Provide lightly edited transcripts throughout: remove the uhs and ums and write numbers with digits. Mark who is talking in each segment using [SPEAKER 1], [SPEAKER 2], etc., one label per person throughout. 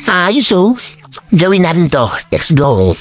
[SPEAKER 1] Ayos oh. Gawin natin to. Let's go.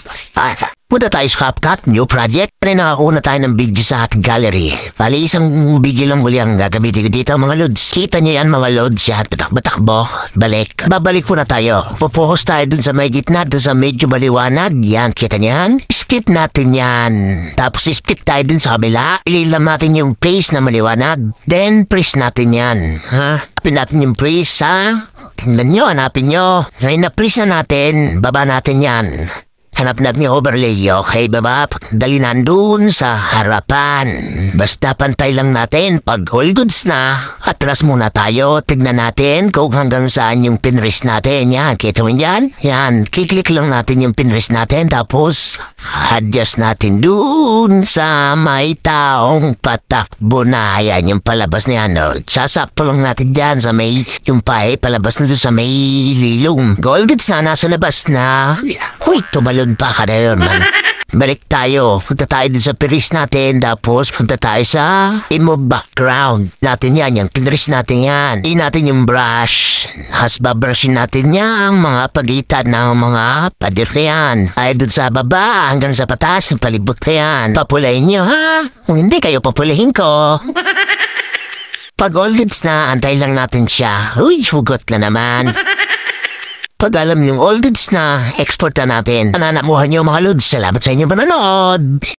[SPEAKER 1] Punta tayo sa CapCut, new project. Nakakuha na tayo ng video sa ating gallery. Bali, isang video lang muli ang gagamitin ko dito mga lods. Kita nyo yan mga lods. Yan, batak-batakbo. Balik. Babalik po na tayo. Pupokus tayo dun sa may gitna, dun sa medyo maliwanag. Yan, kita nyo yan? Split natin yan. Tapos split tayo dun sa kabila. Ililam natin yung place na maliwanag. Then, press natin yan. Ha? Hanapin natin yung press, ha? Tingnan nyo, hanapin nyo. Ngayon na-press na natin, baba natin yan. Hanap natin yung overlay, okay, baba? Dali nandun sa harapan. Basta pantay lang natin. Pag all goods na, atras muna tayo. Tignan natin kung hanggang saan yung pinrest natin. Yan, kita mo yan? Yan, kiklik lang natin yung pinrest natin. Tapos, adjust natin dun sa may taong patakbo na. Yan, yung palabas na yan. No? Sasakto lang natin dyan sa may, yung pae, palabas na dun sa may lilong. All goods na, nasa labas na. Uy, tumalon pa ka na yun, man. Balik tayo. Punta tayo din sa piris natin. Tapos punta tayo sa imove background. Natin yan. Yung pinris natin yan. Hindi natin yung brush. Has babrushin natin yan. Mga pagitan ng mga pader na yan. Ay dun sa baba hanggang sa patas. Yung palibot na yan. Papulayin nyo, ha? Kung hindi kayo papulahin ko. Pag all goods na, antay lang natin siya. Uy, hugot na naman. Pag alam yung all goods na, export na natin. Nananamuhan nyo mga lods. Salamat sa inyo manonood.